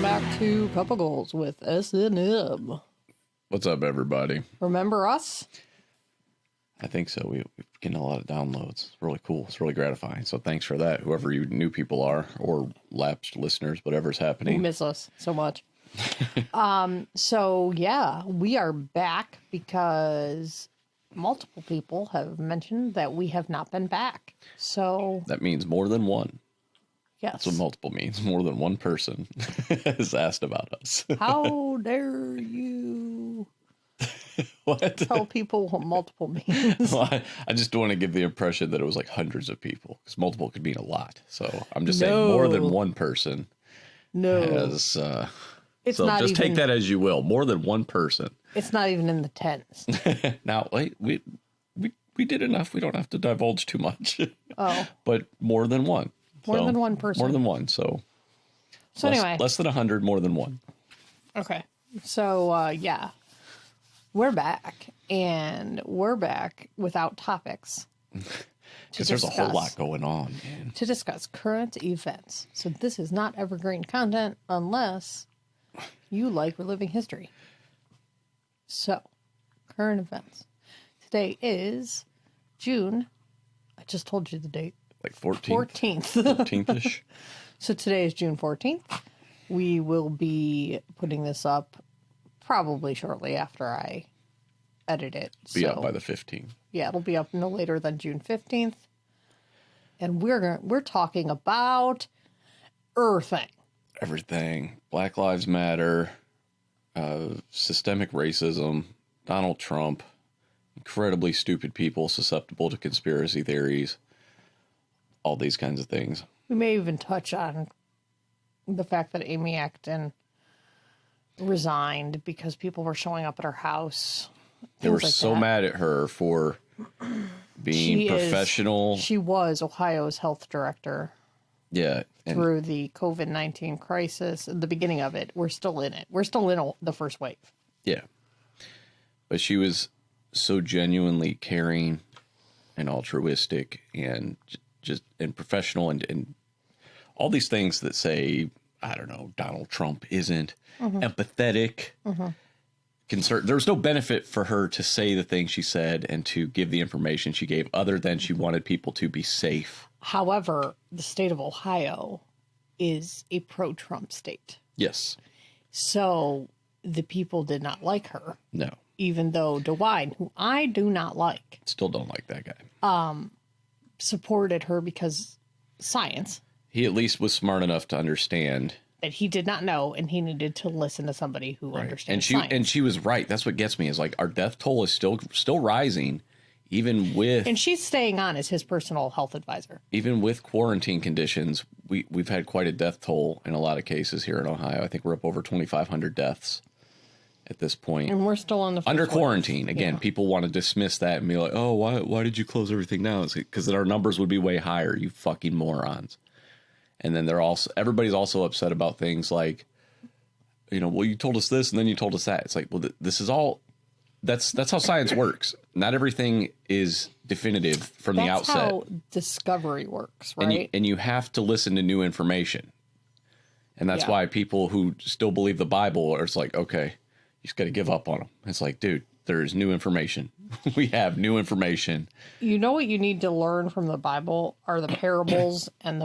back to Cup of Goals with SNM. What's up, everybody? Remember us? I think so. We've getting a lot of downloads. It's really cool. It's really gratifying. So thanks for that, whoever you new people are, or lapsed listeners, whatever's happening. You miss us so much. So, yeah, we are back because multiple people have mentioned that we have not been back. So That means more than one. yes. That's what multiple means. More than one person has asked about us. How dare you What? tell people what multiple means? Well, I just don't want to give the impression that it was like hundreds of people, because multiple could mean a lot. So I'm just saying more than one person has... It's so not just even, take that as you will. More than one person. It's not even in the tens. Now, wait, we did enough. We don't have to divulge too much. Oh. But more than one. More than one person. More than one. So Anyway. Less than 100, more than one. Okay. So, yeah. We're back. And we're back without topics. Because there's a whole lot going on, man. To discuss current events. So this is not evergreen content unless you like reliving history. So, current events. Today is June. I just told you the date. Like 14th. 14th. 14th-ish. So today is June 14th. We will be putting this up probably shortly after I edit it. Be up by the 15th. Yeah, it'll be up no later than June 15th. And we're talking about earthing. Everything. Black Lives Matter. Systemic racism. Donald Trump. Incredibly stupid people susceptible to conspiracy theories. All these kinds of things. We may even touch on the fact that Amy Acton resigned because people were showing up at her house. They were so mad at her for being professional. She was Ohio's health director. Yeah. Through the COVID-19 crisis, the beginning of it. We're still in it. We're still in the first wave. Yeah. But she was so genuinely caring and altruistic and just professional and all these things that say, I don't know, Donald Trump isn't empathetic. There was no benefit for her to say the things she said and to give the information she gave other than she wanted people to be safe. However, the state of Ohio is a pro-Trump state. Yes. So the people did not like her. No. Even though DeWine, who I do not like. Still don't like that guy. Supported her because science. He at least was smart enough to understand that he did not know, and he needed to listen to somebody who understands science. And she was right. That's what gets me is like our death toll is still rising, even with. And she's staying on as his personal health advisor. Even with quarantine conditions, we've had quite a death toll in a lot of cases here in Ohio. I think we're up over 2,500 deaths at this point. And we're still on the under quarantine. Again, people want to dismiss that and be like, "Oh, why did you close everything down?" Because our numbers would be way higher. You fucking morons. And then everybody's also upset about things like, well, you told us this and then you told us that. It's like, well, this is all, that's how science works. Not everything is definitive from the outset. That's how discovery works, right? And you have to listen to new information. And that's why people who still believe the Bible are, it's like, okay, you just got to give up on them. It's like, dude, there's new information. We have new information. You know what you need to learn from the Bible are the parables and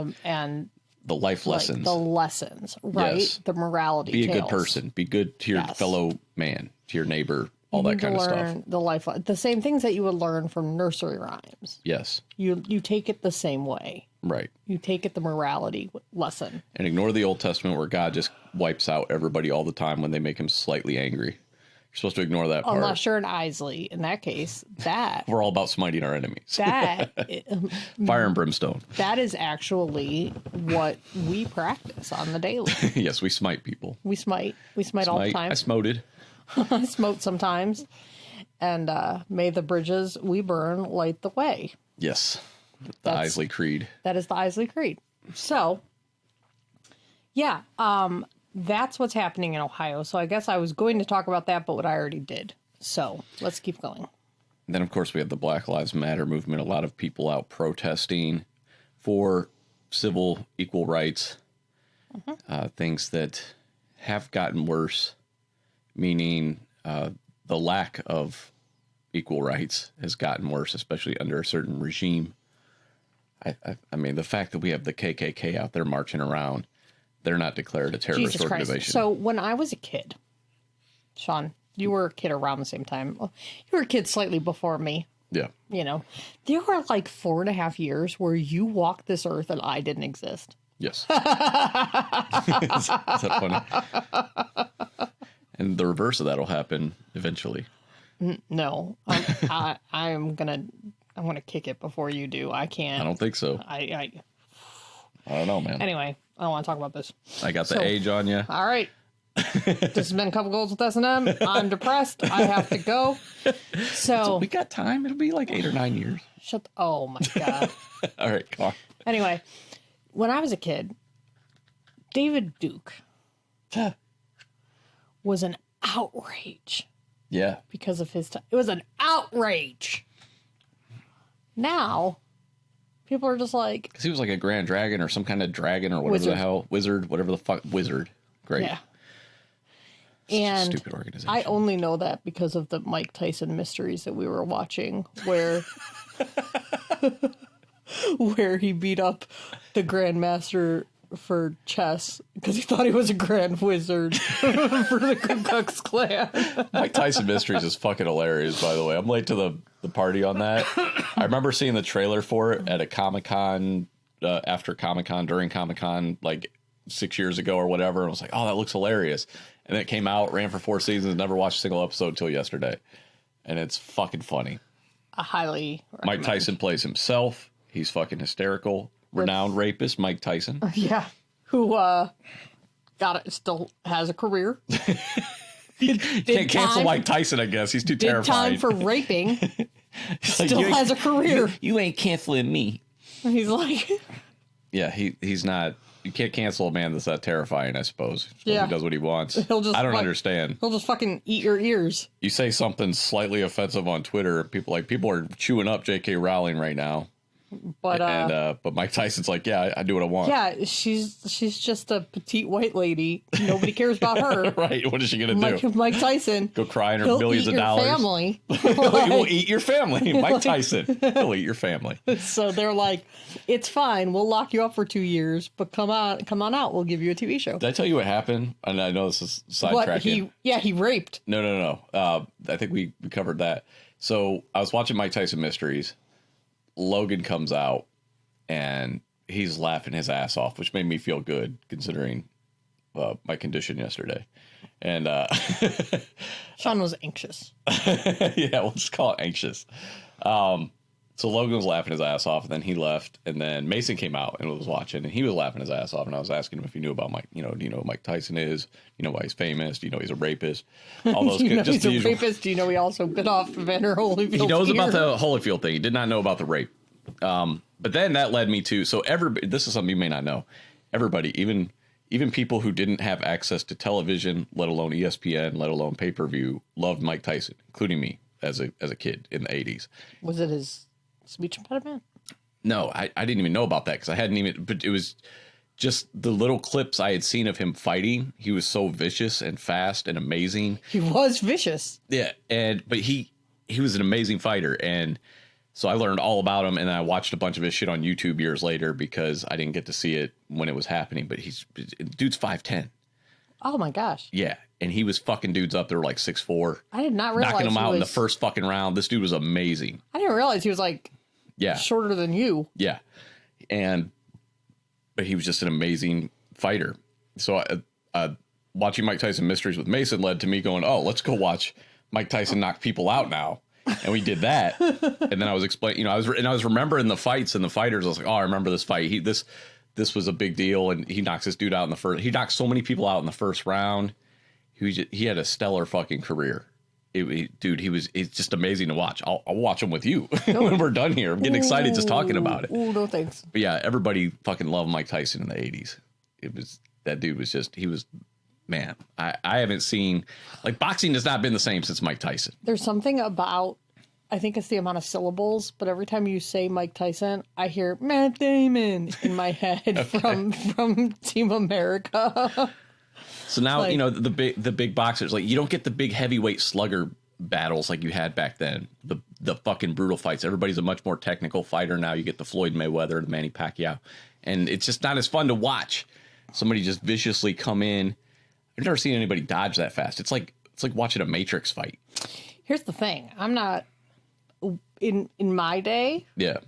the life lessons. Like the lessons, right? Yes. The morality Be a tales. good person. Be good to your fellow man, to your neighbor, all that kind of stuff. The same things that you would learn from nursery rhymes. Yes. You take it the same way. Right. You take it the morality lesson. And ignore the Old Testament where God just wipes out everybody all the time when they make him slightly angry. You're supposed to ignore that part. Unless you're an Isley. In that case, that... We're all about smiting our enemies. That... Fire and brimstone. That is actually what we practice on the daily. Yes, we smite people. We smite all the time. I smoted. I smote sometimes. And may the bridges we burn light the way. Yes. The Isley Creed. That is the Isley Creed. So, yeah. That's what's happening in Ohio. So I guess I was going to talk about that, but what I already did. So let's keep going. And then, of course, we have the Black Lives Matter movement. A lot of people out protesting for civil equal rights, things that have gotten worse, meaning the lack of equal rights has gotten worse, especially under a certain regime. I mean, the fact that we have the KKK out there marching around, they're not declared a terrorist Jesus organization. Christ. So when I was a kid, Shawn, you were a kid around the same time. You were a kid slightly before me. Yeah. You know, there were like 4.5 years where you walked this earth and I didn't exist. Yes. Is that funny? And the reverse of that will happen eventually. No, I'm gonna kick it before you do. I can't. I don't think so. I don't know, man. Anyway, I don't want to talk about this. I got the age on you. All right. This has been a couple goals with S&M. I'm depressed. I have to go. So we got time. It'll be like 8 or 9 years. Oh my God. All right, come on. Anyway, when I was a kid, David Duke was an outrage. Yeah. Because of his time. It was an outrage. Now, people are just like... Because he was like a grand dragon or some kind of dragon or whatever the hell. Wizard, whatever the fuck. Wizard. Great. Yeah. And stupid organization. I only know that because of the Mike Tyson mysteries that we were watching, where where he beat up the Grandmaster for chess because he thought he was a grand wizard for the Ku Klux Klan. Mike Tyson Mysteries is fucking hilarious, by the way. I'm late to the party on that. I remember seeing the trailer for it at a Comic-Con, after Comic-Con, during Comic-Con, like 6 years ago or whatever. And I was like, oh, that looks hilarious. And it came out, ran for 4 seasons, never watched a single episode until yesterday. And it's fucking funny. I highly recommend. Mike Tyson plays himself. He's fucking hysterical. Renowned rapist Mike Tyson. Yeah. Who still has a career. Can't cancel Mike Tyson, I guess. He's too terrified. Time for raping. Still has a career. You ain't canceling me. He's like... Yeah, he's not... You can't cancel a man that's that terrifying, I suppose. Yeah. He does what he wants. I don't understand. He'll just fucking eat your ears. You say something slightly offensive on Twitter, people are chewing up J.K. Rowling right now. But Mike Tyson's like, yeah, I do what I want. Yeah, she's just a petite white lady. Nobody cares about her. Right? What is she gonna do? Mike Tyson. Go cry in her millions of dollars. Family. He'll eat your family. Mike Tyson. He'll eat your family. So they're like, it's fine. We'll lock you up for 2 years, but come on out. We'll give you a TV show. Did I tell you what happened? And I know this is sidetracking. He raped. No. I think we covered that. So I was watching Mike Tyson Mysteries. Logan comes out and he's laughing his ass off, which made me feel good considering my condition yesterday. And Shawn was anxious. Yeah, we'll just call it anxious. So Logan was laughing his ass off, and then he left, and then Mason came out and was watching, and he was laughing his ass off, and I was asking him if he knew about Mike. Do you know who Mike Tyson is? You know why he's famous? Do you know he's a rapist? All those he's a rapist. Do you know he also bit off Vander Holyfield's He knows ear? about the Holyfield thing. He did not know about the rape. But then that led me to, so everybody, this is something you may not know. Everybody, even people who didn't have access to television, let alone ESPN, let alone pay-per-view, loved Mike Tyson, including me as a kid in the 80s. Was it his speech impediment? No, I didn't even know about that because I hadn't even, but it was just the little clips I had seen of him fighting. He was so vicious and fast and amazing. He was vicious. Yeah, but he was an amazing fighter, and so I learned all about him, and I watched a bunch of his shit on YouTube years later because I didn't get to see it when it was happening. But dude's 5'10". Oh my gosh. Yeah, and he was fucking dudes up there like 6'4". I did not realize knocking him out in the first fucking round. This dude was amazing. I didn't realize he was like shorter than you. Yeah, but he was just an amazing fighter. So watching Mike Tyson Mysteries with Mason led to me going, oh, let's go watch Mike Tyson knock people out now. And we did that. And then I was explaining, I was remembering the fights and the fighters. I was like, oh, I remember this fight. This was a big deal. And he knocks this dude out in the first. He knocked so many people out in the first round. He had a stellar fucking career. It's just amazing to watch. I'll watch him with you when we're done here. I'm getting excited just talking about it. Oh, no thanks. But yeah, everybody fucking loved Mike Tyson in the 80s. That dude was just, man, I haven't seen, like, boxing has not been the same since Mike Tyson. There's something about, I think it's the amount of syllables, but every time you say Mike Tyson, I hear Matt Damon in my head from Team America. So now, the big boxers, like, you don't get the big heavyweight slugger battles like you had back then. The fucking brutal fights. Everybody's a much more technical fighter now. You get the Floyd Mayweather, the Manny Pacquiao, and it's just not as fun to watch. Somebody just viciously come in. I've never seen anybody dodge that fast. It's like watching a Matrix fight. Here's the thing. I'm not in my day. Yeah.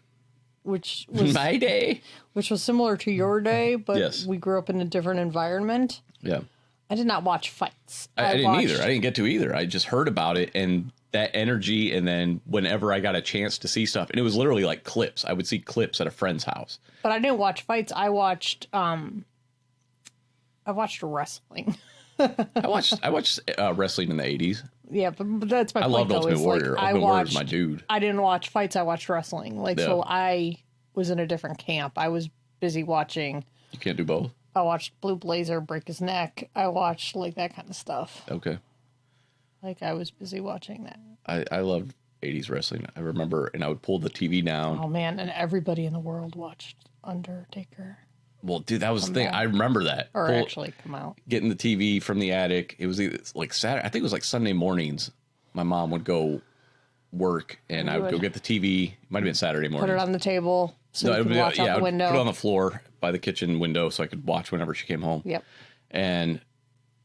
Which was my day. Which was similar to your day, but yes. We grew up in a different environment. Yeah. I did not watch fights. I didn't either. I didn't get to either. I just heard about it and that energy, and then whenever I got a chance to see stuff, and it was literally like clips. I would see clips at a friend's house. But I didn't watch fights. I watched wrestling. I watched wrestling in the 80s. Yeah, but that's my point. I loved Ultimate Warrior. Like, Ultimate Warrior was my dude. I didn't watch fights. I watched wrestling. So I was in a different camp. I was busy watching. You can't do both? I watched Blue Blazer break his neck. I watched like that kind of stuff. Okay. Like I was busy watching that. I loved 80s wrestling. I remember, and I would pull the TV down. Oh man, and everybody in the world watched Undertaker. Well, dude, that was the thing. I remember that. Or actually come out. Getting the TV from the attic. It was like Saturday. I think it was like Sunday mornings. My mom would go work, and I would go get the TV. It might have been Saturday morning. Put it on the table so you could watch out the window. Put it on the floor by the kitchen window so I could watch whenever she came home. Yep. And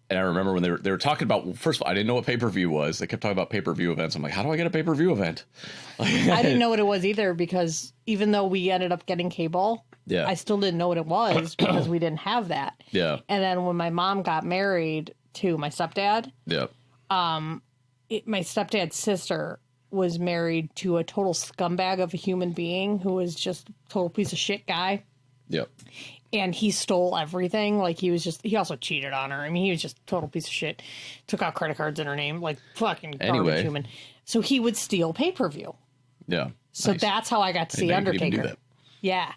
I remember when they were talking about, well, first of all, I didn't know what pay-per-view was. They kept talking about pay-per-view events. I'm like, how do I get a pay-per-view event? I didn't know what it was either, because even though we ended up getting cable, I still didn't know what it was because we didn't have that. Yeah. And then when my mom got married to my stepdad, my stepdad's sister was married to a total scumbag of a human being who was just a total piece of shit guy. Yep. And he stole everything. Like, he also cheated on her. I mean, he was just a total piece of shit. Took out credit cards in her name. Like, fucking garbage human. So he would steal pay-per-view. Yeah. So that's how I got to see Undertaker. Yeah.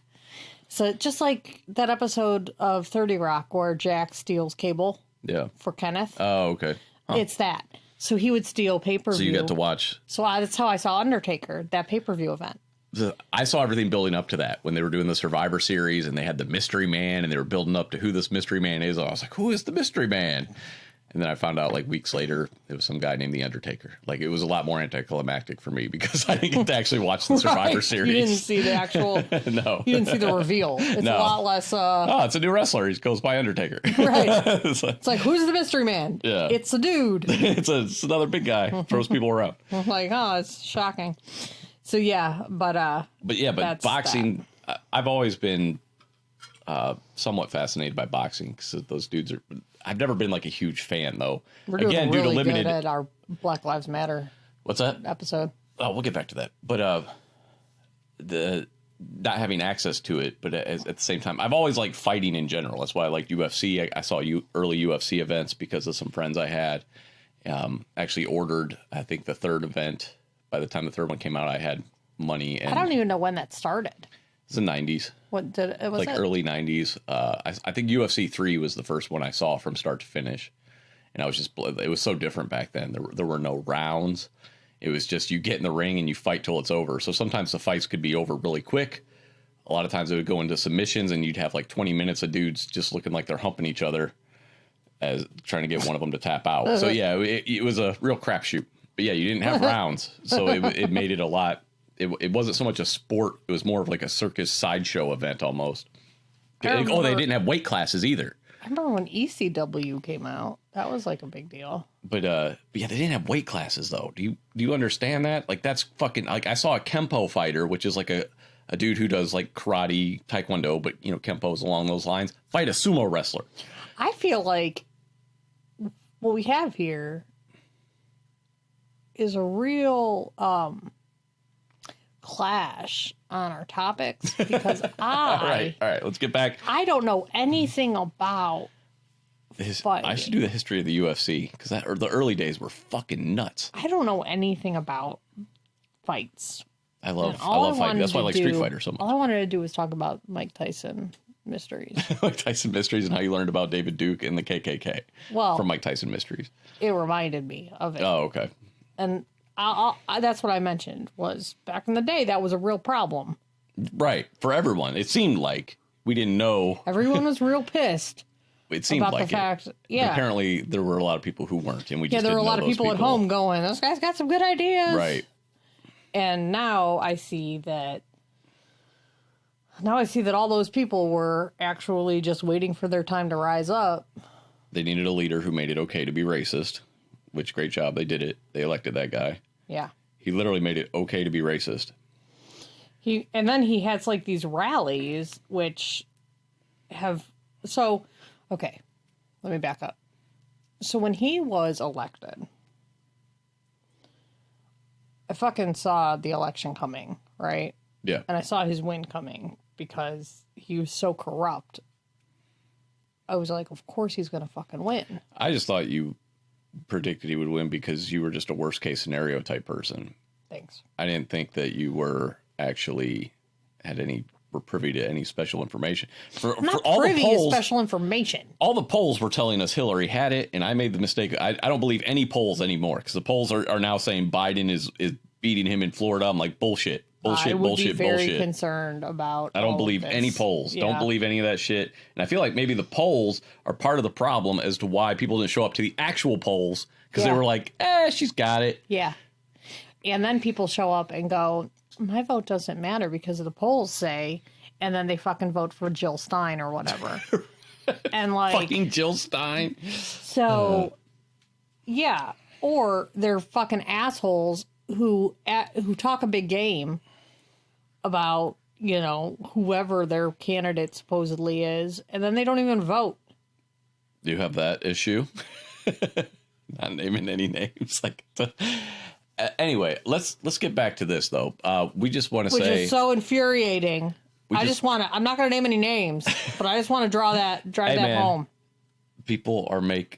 So just like that episode of 30 Rock where Jack steals cable. Yeah. For Kenneth. Oh, okay. Huh. It's that. So he would steal pay-per-view. So you got to watch. So that's how I saw Undertaker, that pay-per-view event. I saw everything building up to that when they were doing the Survivor Series and they had the mystery man and they were building up to who this mystery man is. I was like, who is the mystery man? And then I found out like weeks later, it was some guy named The Undertaker. Like, it was a lot more anticlimactic for me because I didn't get to actually watch the Survivor Series. You didn't see the actual. No. You didn't see the reveal. It's a lot less. Oh, it's a new wrestler. He goes by Undertaker. Right. It's like, who's the mystery man? Yeah. It's a dude. it's another big guy. Throws people around. Like, oh, it's shocking. So yeah, but boxing, I've always been somewhat fascinated by boxing because those dudes are. I've never been like a huge fan though. We're doing really good at our Black Lives Matter. What's that episode? Oh, we'll get back to that. But the not having access to it, but at the same time, I've always liked fighting in general. That's why I liked UFC. I saw early UFC events because of some friends I had. Actually ordered, I think, the third event. By the time the third one came out, I had money. And I don't even know when that started. It's the 90s. What did it was? Like early 90s. I think UFC 3 was the first one I saw from start to finish. And I was just, it was so different back then. There were no rounds. It was just you get in the ring and you fight till it's over. So sometimes the fights could be over really quick. A lot of times it would go into submissions and you'd have like 20 minutes of dudes just looking like they're humping each other as trying to get one of them to tap out. So yeah, it was a real crapshoot. But yeah, you didn't have rounds. So it made it a lot. It wasn't so much a sport. It was more of like a circus sideshow event almost. They didn't have weight classes either. I remember when ECW came out. That was like a big deal. But yeah, they didn't have weight classes though. Do you understand that? Like, that's fucking, like, I saw a Kempo fighter, which is like a dude who does like karate, taekwondo, but Kempo is along those lines, fight a sumo wrestler. I feel like what we have here is a real clash on our topics because all right, let's get back. I don't know anything about fighting. I should do the history of the UFC because the early days were fucking nuts. I don't know anything about fights. I love fighting. That's why I like Street Fighter so much. All I wanted to do was talk about Mike Tyson mysteries. Mike Tyson mysteries and how you learned about David Duke and the KKK. Well, from Mike Tyson mysteries. It reminded me of it. Oh, okay. And that's what I mentioned was back in the day, that was a real problem. Right. For everyone. It seemed like we didn't know. Everyone was real pissed. it seemed about like the fact, it. yeah. But apparently, there were a lot of people who weren't, and we just there were a didn't lot know of those people at home going, "This guy's got some good ideas." Right. And now I see that. Now I see that all those people were actually just waiting for their time to rise up. They needed a leader who made it okay to be racist, which great job. They did it. They elected that guy. Yeah. He literally made it okay to be racist. And then he has like these rallies, which have, so, okay, let me back up. So when he was elected, I fucking saw the election coming, right? Yeah. And I saw his win coming because he was so corrupt. I was like, of course he's going to fucking win. I just thought you predicted he would win because you were just a worst case scenario type person. Thanks. I didn't think that you were actually were privy to any special information. For all the polls, special information. all the polls were telling us Hillary had it, and I made the mistake. I don't believe any polls anymore because the polls are now saying Biden is beating him in Florida. I'm like, bullshit. I would be very concerned about. I don't believe any polls. Yeah. Don't believe any of that shit. And I feel like maybe the polls are part of the problem as to why people didn't show up to the actual polls because they were like, she's got it. Yeah. And then people show up and go, my vote doesn't matter because the polls say, and then they fucking vote for Jill Stein or whatever. And like fucking Jill Stein. So, yeah. Or they're fucking assholes who talk a big game about, whoever their candidate supposedly is, and then they don't even vote. Do you have that issue? Not naming any names. Anyway, let's get back to this though. We just want to say, which is so infuriating. I'm not going to name any names, but I just want to drive that home. People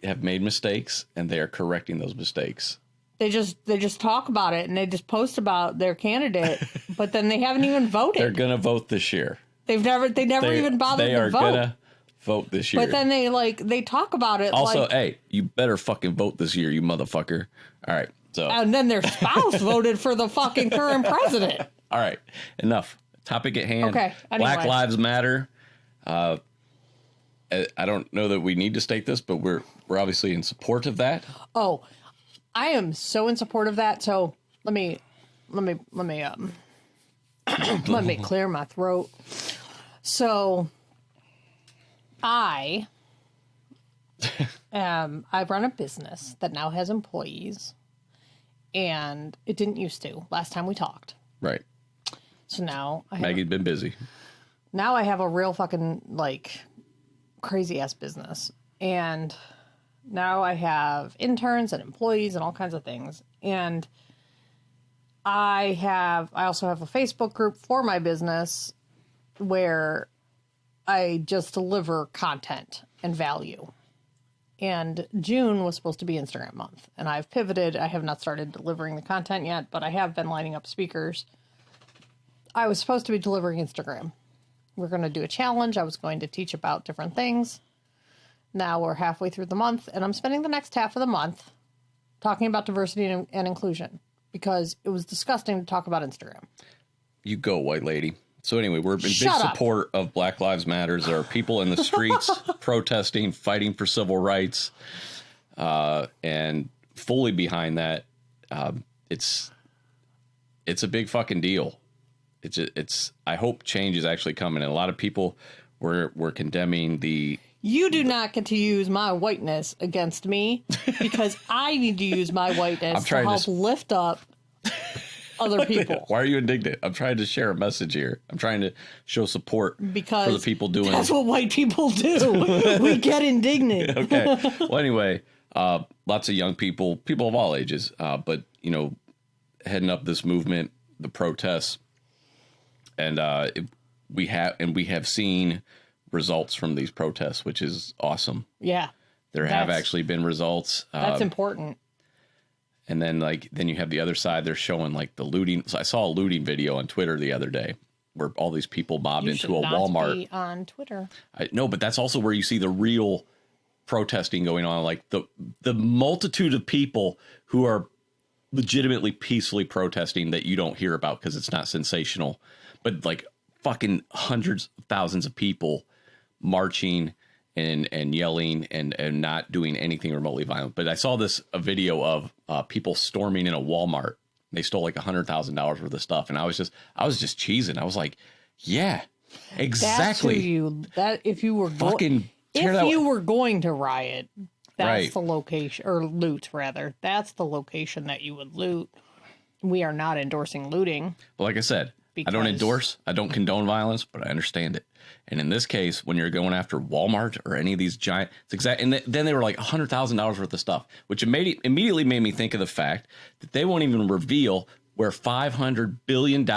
have made mistakes, and they are correcting those mistakes. They just talk about it and they just post about their candidate, but then they haven't even voted. They're gonna vote this year. They never even bothered to vote. They are gonna vote this year. But then they talk about it. Also, hey, you better fucking vote this year, you motherfucker. All right. So and then their spouse voted for the fucking current president. All right, enough. Topic at hand. Okay. Anyway. Black Lives Matter. I don't know that we need to state this, but we're obviously in support of that. Oh, I am so in support of that. So let me let me clear my throat. So I run a business that now has employees, and it didn't used to last time we talked. Right. So now Maggie's been busy. Now I have a real fucking crazy ass business, and now I have interns and employees and all kinds of things. And I also have a Facebook group for my business where I just deliver content and value. And June was supposed to be Instagram month, and I've pivoted. I have not started delivering the content yet, but I have been lining up speakers. I was supposed to be delivering Instagram. We're going to do a challenge. I was going to teach about different things. Now we're halfway through the month, and I'm spending the next half of the month talking about diversity and inclusion because it was disgusting to talk about Instagram. You go, white lady. So anyway, we're in big support of Black Lives Matter. There are people in the streets protesting, fighting for civil rights, and fully behind that. It's a big fucking deal. I hope change is actually coming. And a lot of people were condemning the. You do not get to use my whiteness against me because I need to use my whiteness to help lift up other people. Why are you indignant? I'm trying to share a message here. I'm trying to show support for the people doing. That's what white people do. We get indignant. Okay. Well, anyway, lots of young people of all ages, but heading up this movement, the protests, and we have seen results from these protests, which is awesome. Yeah. There have actually been results. That's important. And then you have the other side. They're showing the looting. So I saw a looting video on Twitter the other day where all these people mobbed into a Walmart. Be on Twitter. No, but that's also where you see the real protesting going on. The multitude of people who are legitimately peacefully protesting that you don't hear about because it's not sensational, but fucking hundreds of thousands of people marching and yelling and not doing anything remotely violent. But I saw a video of people storming in a Walmart. They stole like $100,000 worth of stuff, and I was just cheesing. I was like, yeah, exactly. If you were going to riot, that's the location, or loot rather. That's the location that you would loot. We are not endorsing looting. But like I said, I don't endorse, I don't condone violence, but I understand it. And in this case, when you're going after Walmart or any of these giant, and then they were like $100,000 worth of stuff, which immediately made me think of the fact that they won't even reveal where $500 billion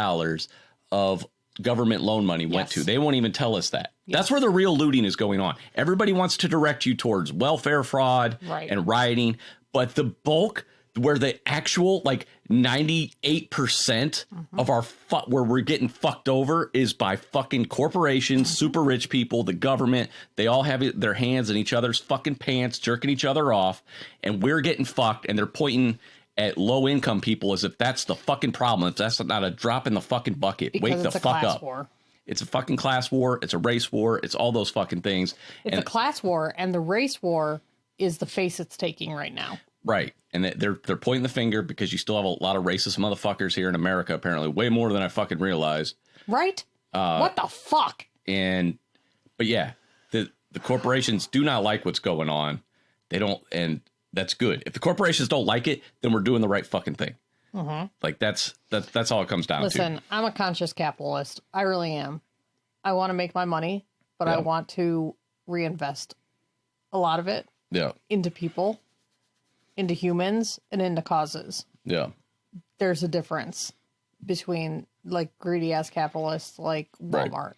of government loan money went to. They won't even tell us that. That's where the real looting is going on. Everybody wants to direct you towards welfare fraud and rioting, but the bulk, where the actual like 98% of our where we're getting fucked over is by fucking corporations, super rich people, the government. They all have their hands in each other's fucking pants, jerking each other off, and we're getting fucked. And they're pointing at low income people as if that's the fucking problem. If that's not a drop in the fucking bucket, because wake the fuck up. War. It's a fucking class war. It's a race war. It's all those fucking things. It's a class war, and the race war is the face it's taking right now. Right. And they're pointing the finger because you still have a lot of racist motherfuckers here in America, apparently. Way more than I fucking realized. Right? What the fuck? But yeah, the corporations do not like what's going on. They don't, and that's good. If the corporations don't like it, then we're doing the right fucking thing. Like that's all it comes down to. Listen, I'm a conscious capitalist. I really am. I want to make my money, but I want to reinvest a lot of it into people, into humans, and into causes. Yeah. There's a difference between like greedy ass capitalists like Walmart.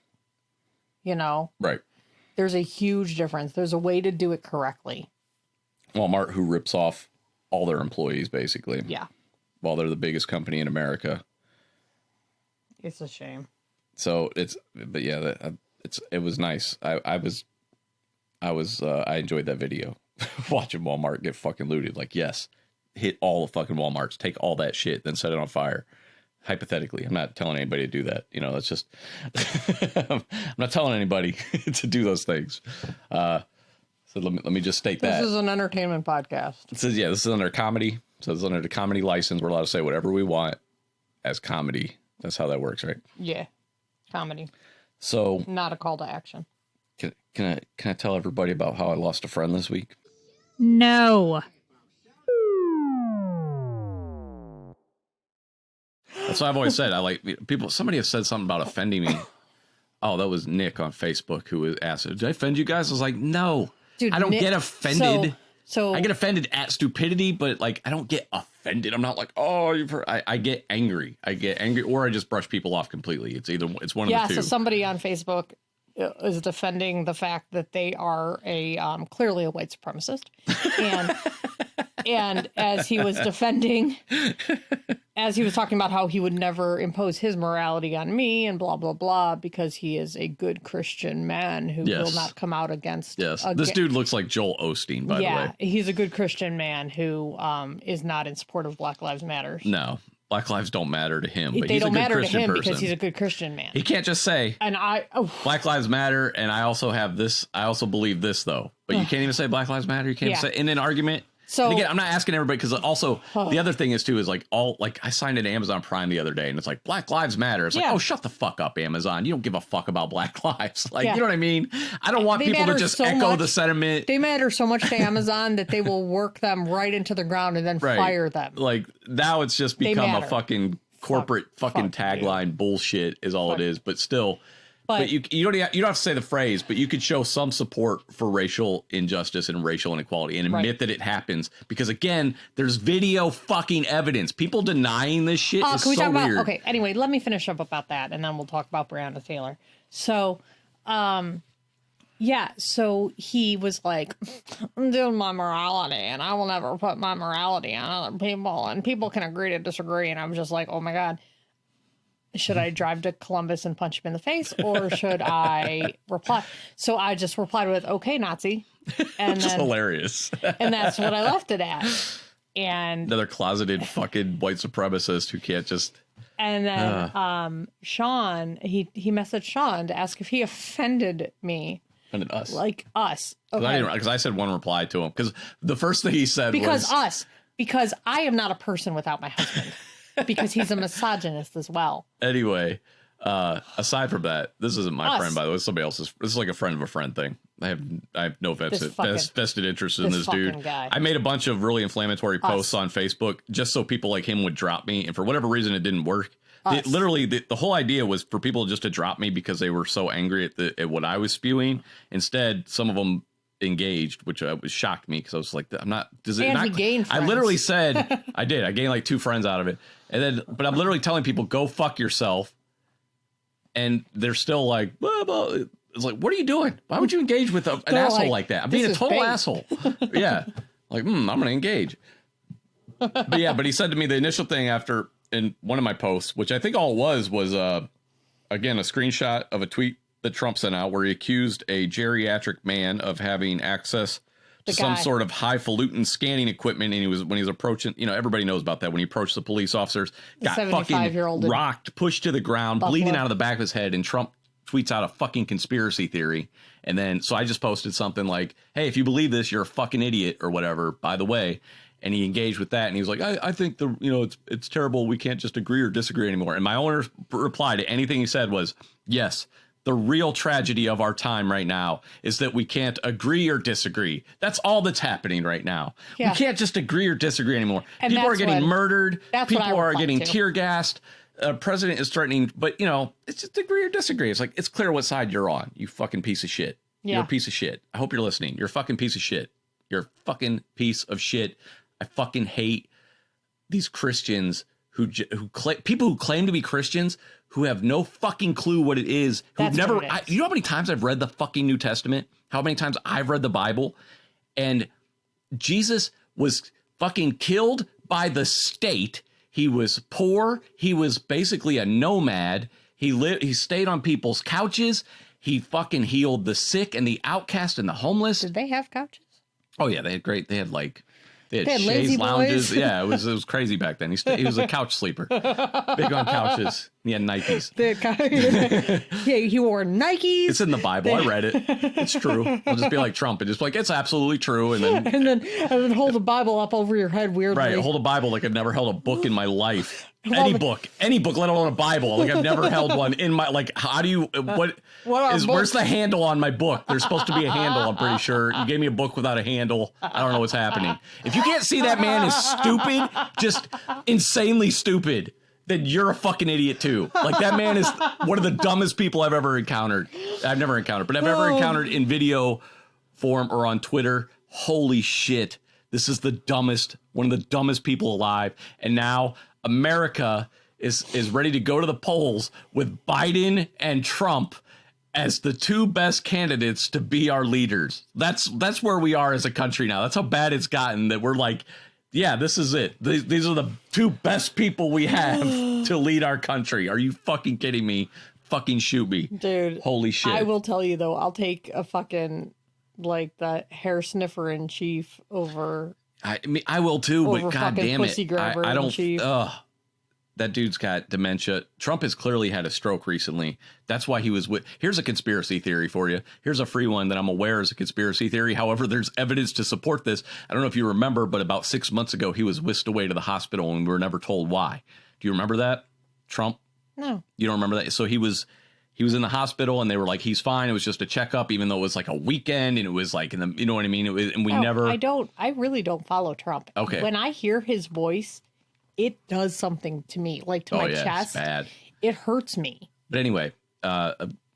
You know? Right. There's a huge difference. There's a way to do it correctly. Walmart, who rips off all their employees, basically. Yeah. While they're the biggest company in America. It's a shame. So it was nice. I enjoyed that video. Watching Walmart get fucking looted. Like, yes, hit all the fucking Walmarts, take all that shit, then set it on fire. Hypothetically, I'm not telling anybody to do that. You know, that's just, I'm not telling anybody to do those things. So let me just state that. This is an entertainment podcast. It says, this is under comedy. So it's under the comedy license. We're allowed to say whatever we want as comedy. That's how that works, right? Yeah. Comedy. So. Not a call to action. Can I tell everybody about how I lost a friend this week? No. That's what I've always said. I like people. Somebody has said something about offending me. Oh, that was Nick on Facebook who was asked, "Did I offend you guys?" I was like, "No, dude, I don't get offended. So I get offended at stupidity, but like I don't get offended. I'm not like, oh, I get angry. Or I just brush people off completely. It's one of the two. Yeah. So somebody on Facebook is defending the fact that they are clearly a white supremacist, and as he was talking about how he would never impose his morality on me and blah blah blah because he is a good Christian man who will not come out against. Yes, this dude looks like Joel Osteen. By the way, yeah, he's a good Christian man who is not in support of Black Lives Matter. No. Black lives don't matter to him, but they he's a good Christian person. Because he's a good Christian man. He can't just say, Black lives matter, and I also have this. I also believe this, though. But you can't even say Black lives matter. You can't say in an argument. So and again, I'm not asking everybody because also the other thing is too is like I signed into Amazon Prime the other day, and it's like Black Lives Matter. It's like, oh, shut the fuck up, Amazon. You don't give a fuck about Black lives. Like, you know what I mean? I don't want people to just echo the sentiment. They matter so much to Amazon that they will work them right into the ground and then fire them. Like now, it's just become a fucking corporate fucking tagline bullshit is all it is. But still. But you don't have to say the phrase, but you could show some support for racial injustice and racial inequality and admit that it happens. Because again, there's video fucking evidence. People denying this shit is so weird. Okay, anyway, let me finish up about that, and then we'll talk about Breonna Taylor. So, so he was like, I'm doing my morality, and I will never put my morality on other people, and people can agree to disagree. And I was just like, oh my God. Should I drive to Columbus and punch him in the face, or should I reply? So I just replied with, okay, Nazi. And just hilarious. And that's what I left it at. And another closeted fucking white supremacist who can't just. And then Shawn, he messaged Shawn to ask if he offended me. Offended us. Like us. Okay. Because I said one reply to him. Because the first thing he said because was... us. Because I am not a person without my husband. Because he's a misogynist as well. Anyway, aside from that, this isn't my friend, by the way. It's somebody else's. This is like a friend of a friend thing. I have no vested interest in this dude. Guy. I made a bunch of really inflammatory posts on Facebook just so people like him would drop me. And for whatever reason, it didn't work. Literally, the whole idea was for people just to drop me because they were so angry at what I was spewing. Instead, some of them engaged, which was shocked me because I was like, I'm not. Does it and not? He gained friends. I literally said I did. I gained like 2 friends out of it, and then but I'm literally telling people go fuck yourself, and they're still like, blah, blah. It's like, what are you doing? Why would you engage with an asshole like that? I'm being a total asshole. Yeah, like I'm gonna engage. But he said to me the initial thing after in one of my posts, which I think all it was again a screenshot of a tweet that Trump sent out where he accused a geriatric man of having access to some sort of highfalutin scanning equipment. And when he was approaching, everybody knows about that. When he approached the police officers, got fucking rocked, pushed to the ground, bleeding out of the back of his head. And Trump tweets out a fucking conspiracy theory. And then, so I just posted something like, hey, if you believe this, you're a fucking idiot or whatever, by the way. And he engaged with that. And he was like, I think it's terrible. We can't just agree or disagree anymore. And my only reply to anything he said was, yes, the real tragedy of our time right now is that we can't agree or disagree. That's all that's happening right now. Yeah. We can't just agree or disagree anymore. And people are getting murdered. People are getting tear gassed. President is threatening, but it's just agree or disagree. It's like, it's clear what side you're on. You fucking piece of shit. Yeah. You're a piece of shit. I hope you're listening. You're a fucking piece of shit. You're a fucking piece of shit. I fucking hate these Christians people who claim to be Christians who have no fucking clue what it is. Who've never, you know how many times I've read the fucking New Testament? How many times I've read the Bible? And Jesus was fucking killed by the state. He was poor. He was basically a nomad. He stayed on people's couches. He fucking healed the sick and the outcast and the homeless. Did they have couches? Oh yeah, they had chaise lounges. Yeah, it was crazy back then. He was a couch sleeper, big on couches. He had Nikes. Yeah, he wore Nikes. It's in the Bible. I read it. It's true. I'll just be like Trump and just be like, it's absolutely true. And then hold the Bible up over your head weirdly. Right, hold a Bible like I've never held a book in my life. Any book, let alone a Bible. Like I've never held one in my, like, how do you, where's the handle on my book? There's supposed to be a handle, I'm pretty sure. You gave me a book without a handle. I don't know what's happening. If you can't see that man is stupid, just insanely stupid, then you're a fucking idiot too. Like that man is one of the dumbest people I've ever encountered. I've never encountered in video form or on Twitter. Holy shit. This is one of the dumbest people alive. And now America is ready to go to the polls with Biden and Trump as the 2 best candidates to be our leaders. That's where we are as a country now. That's how bad it's gotten that we're like, yeah, this is it. These are the 2 best people we have to lead our country. Are you fucking kidding me? Fucking shoot me. Dude. Holy shit. I will tell you though, I'll take a fucking like that hair sniffer in chief over. I mean, I will too, but god damn it. I don't. That dude's got dementia. Trump has clearly had a stroke recently. That's why he was here's a conspiracy theory for you. Here's a free one that I'm aware is a conspiracy theory. However, there's evidence to support this. I don't know if you remember, but about 6 months ago, he was whisked away to the hospital and we were never told why. Do you remember that? Trump? No. You don't remember that? So he was in the hospital and they were like, he's fine. It was just a checkup, even though it was like a weekend and it was like, you know what I mean? I really don't follow Trump. Okay. When I hear his voice, it does something to me, like to my chest. It's bad. It hurts me. But anyway,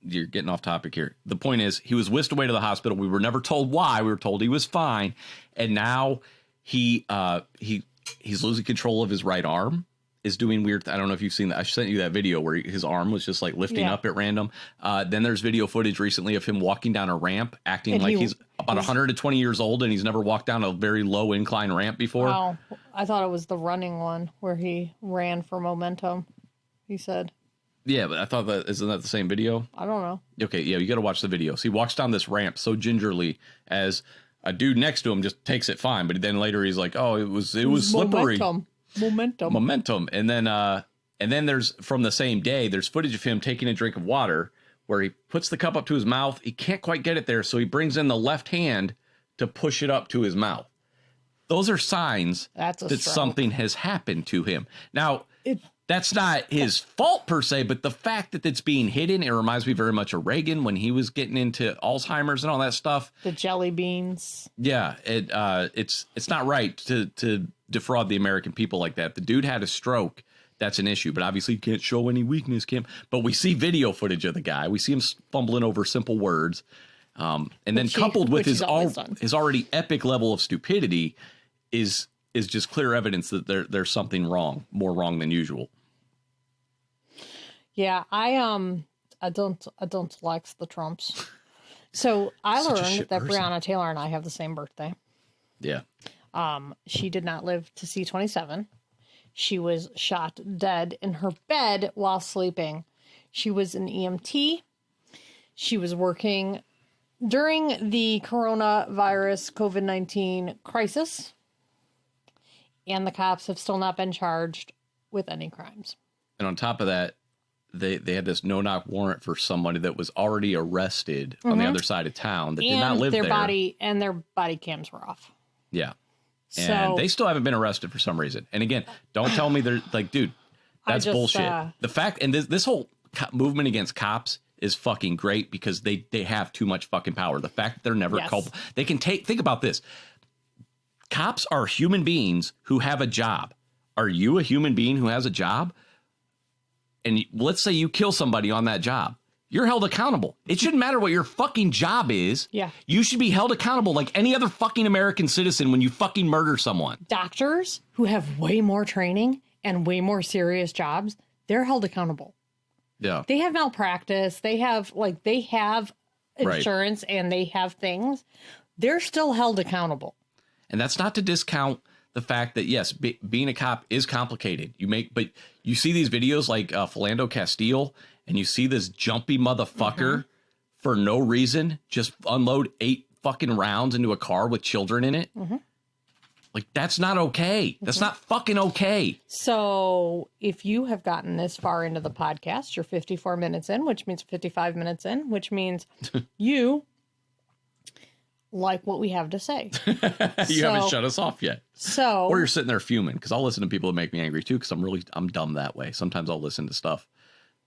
you're getting off topic here. The point is, he was whisked away to the hospital. We were never told why. We were told he was fine, and now he's losing control of his right arm. Is doing weird. I don't know if you've seen that. I sent you that video where his arm was just like lifting up at random. Then there's video footage recently of him walking down a ramp, acting like he's about 120 years old and he's never walked down a very low incline ramp before. Wow. I thought it was the running one where he ran for momentum. He said. Yeah, but I thought isn't that the same video? I don't know. Okay, yeah, you got to watch the video. So he walks down this ramp so gingerly as a dude next to him just takes it fine, but then later he's like, "Oh, it was slippery." Momentum. And then there's from the same day, there's footage of him taking a drink of water, where he puts the cup up to his mouth. He can't quite get it there, so he brings in the left hand to push it up to his mouth. Those are signs that something has happened to him. Now, that's not his fault per se, but the fact that it's being hidden, it reminds me very much of Reagan when he was getting into Alzheimer's and all that stuff. The jelly beans. Yeah, it's not right to defraud the American people like that. The dude had a stroke. That's an issue, but obviously you can't show any weakness, Kim. But we see video footage of the guy. We see him fumbling over simple words. And then coupled with his already epic level of stupidity is just clear evidence that there's something wrong, more wrong than usual. Yeah, I don't like the Trumps. So I learned that Breonna Taylor and I have the same birthday. Yeah. She did not live to see 27. She was shot dead in her bed while sleeping. She was an EMT. She was working during the coronavirus COVID-19 crisis. And the cops have still not been charged with any crimes. And on top of that, they had this no-knock warrant for somebody that was already arrested on the other side of town that did not live there. Their body cams were off. Yeah. And they still haven't been arrested for some reason. And again, don't tell me they're like, dude, that's bullshit. The fact, and this whole movement against cops is fucking great because they have too much fucking power. The fact that they're never culpable. They can think about this. Cops are human beings who have a job. Are you a human being who has a job? And let's say you kill somebody on that job. You're held accountable. It shouldn't matter what your fucking job is. Yeah. You should be held accountable like any other fucking American citizen when you fucking murder someone. Doctors who have way more training and way more serious jobs, they're held accountable. Yeah. They have malpractice. They have insurance and they have things. They're still held accountable. And that's not to discount the fact that, yes, being a cop is complicated. But you see these videos like Philando Castile, and you see this jumpy motherfucker for no reason just unload 8 fucking rounds into a car with children in it. Like, that's not okay. That's not fucking okay. So if you have gotten this far into the podcast, you're 54 minutes in, which means 55 minutes in, which means you like what we have to say. You haven't shut us off yet. So, or you're sitting there fuming, because I'll listen to people that make me angry too, because I'm dumb that way. Sometimes I'll listen to stuff,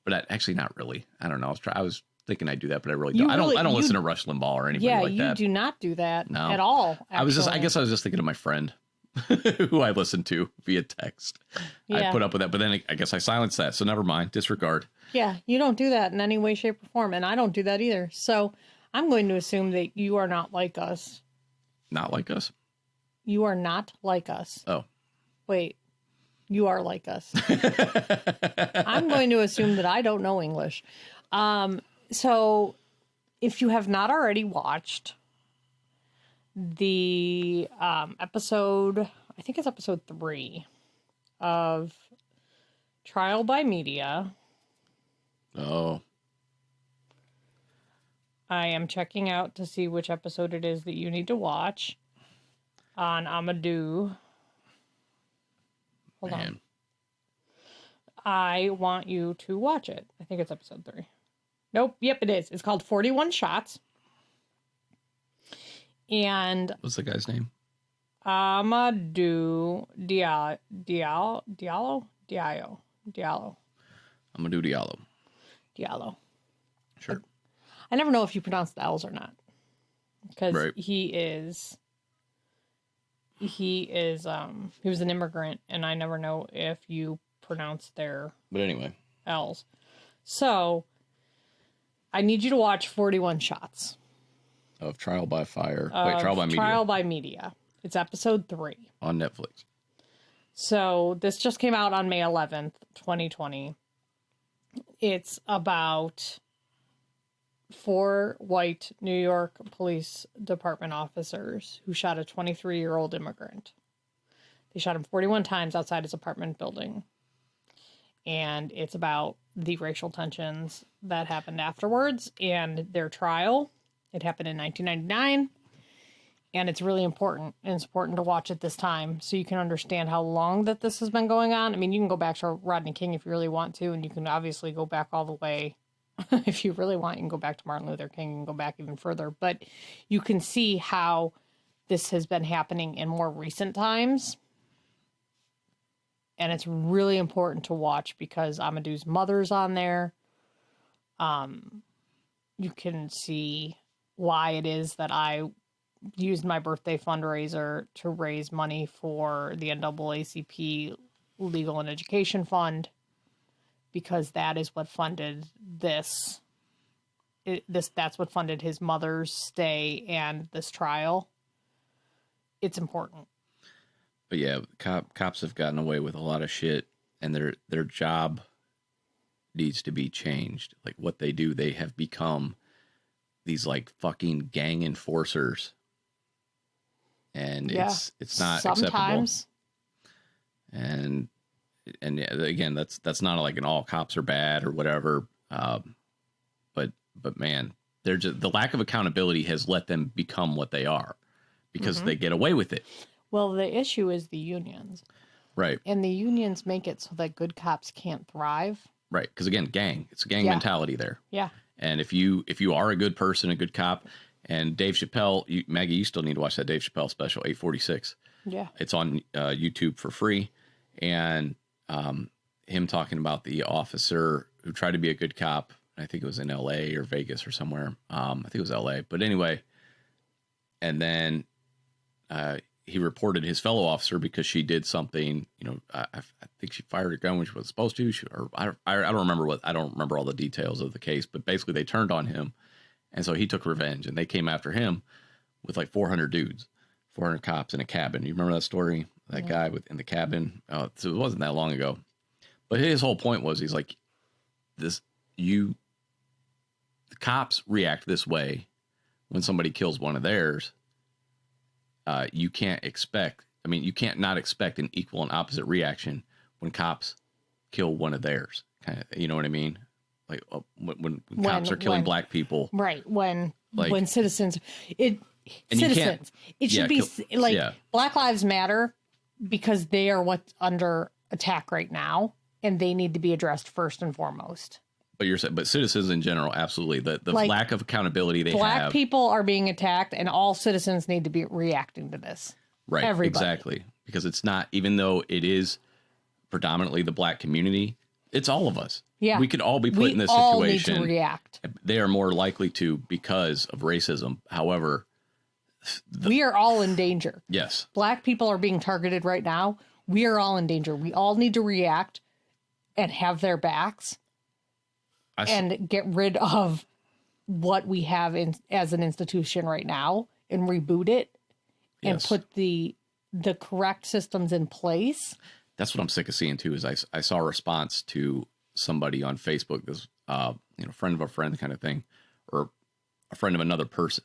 but actually not really. I don't know. I was thinking I'd do that, but I really don't. I don't listen to Rush Limbaugh or anybody like that. Yeah, you do not do that at all. Actually. I guess I was just thinking of my friend who I listened to via text. I put up with that, but then I guess I silenced that. So never mind. Disregard. Yeah, you don't do that in any way, shape, or form, and I don't do that either. So I'm going to assume that you are not like us. Not like us? You are not like us. Oh. Wait. You are like us. I'm going to assume that I don't know English. So if you have not already watched the episode, I think it's episode 3 of Trial by Media. Oh. I am checking out to see which episode it is that you need to watch on Amadou. Hold on. I want you to watch it. I think it's episode 3. Nope. Yep, it is. It's called 41 Shots. And what's the guy's name? Amadou Diallo. Amadou Diallo. Sure. I never know if you pronounce the L's or not. Because he was an immigrant, and I never know if you pronounce their L's. So I need you to watch 41 Shots. Of Trial by Fire. Trial by Media. Trial by Media. It's episode 3. On Netflix. So this just came out on May 11th, 2020. It's about 4 white New York Police Department officers who shot a 23-year-old immigrant. They shot him 41 times outside his apartment building. And it's about the racial tensions that happened afterwards and their trial. It happened in 1999. And it's really important. And it's important to watch it this time so you can understand how long that this has been going on. I mean, you can go back to Rodney King if you really want to. And you can obviously go back all the way If you really want, you can go back to Martin Luther King and go back even further. But you can see how this has been happening in more recent times. And it's really important to watch because Amadou's mother's on there. You can see why it is that I used my birthday fundraiser to raise money for the NAACP Legal and Education Fund, because that is what funded this. That's what funded his mother's stay and this trial. It's important. But yeah, cops have gotten away with a lot of shit, and their job needs to be changed. Like what they do, they have become these like fucking gang enforcers, and it's not sometimes acceptable. And again, that's not like an all cops are bad or whatever. But man, they're just, the lack of accountability has let them become what they are because they get away with it. Well, the issue is the unions. Right. And the unions make it so that good cops can't thrive. Right. Because again, it's a gang mentality there. Yeah. And if you are a good person, a good cop, and Dave Chappelle, Maggie, you still need to watch that Dave Chappelle special, 846. Yeah. It's on YouTube for free. And him talking about the officer who tried to be a good cop. I think it was in LA or Vegas or somewhere. I think it was LA. But anyway, and then he reported his fellow officer because she did something, I think she fired a gun when she wasn't supposed to. I don't remember I don't remember all the details of the case, but basically they turned on him. And so he took revenge, and they came after him with like 400 dudes, 400 cops in a cabin. You remember that story? That guy in the cabin? So it wasn't that long ago. But his whole point was, he's like, the cops react this way when somebody kills one of theirs. You can't not expect an equal and opposite reaction when cops kill one of theirs. Kind of, you know what I mean? Like when cops are killing black people. Right. When citizens, it should be Black Lives Matter, because they are what's under attack right now, and they need to be addressed first and foremost. But citizens in general, absolutely. The lack of accountability they have. Black people are being attacked, and all citizens need to be reacting to this. Right, everybody. Exactly. Because it's not, even though it is predominantly the black community, it's all of us. Yeah. We could all be put in this situation. We all need to react. They are more likely to because of racism. However, we are all in danger. Yes. Black people are being targeted right now. We are all in danger. We all need to react and have their backs. And get rid of what we have as an institution right now and reboot it and put the correct systems in place. That's what I'm sick of seeing too, is I saw a response to somebody on Facebook, this friend of a friend kind of thing, or a friend of another person.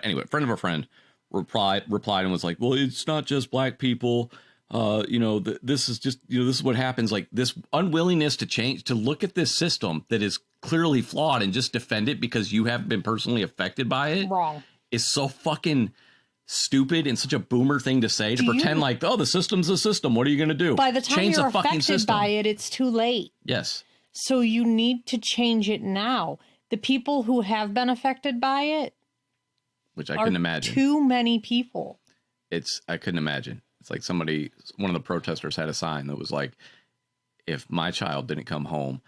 Anyway, friend of a friend replied and was like, well, it's not just black people. This is just, this is what happens. Like this unwillingness to change, to look at this system that is clearly flawed and just defend it because you have been personally affected by it. Wrong. Is so fucking stupid and such a boomer thing to say, to pretend like, oh, the system's a system. What are you going to do? By the time you're affected by it, it's too late. Yes. So you need to change it now. The people who have been affected by it, which I couldn't imagine. Too many people. I couldn't imagine. It's like one of the protesters had a sign that was like, if my child didn't come home,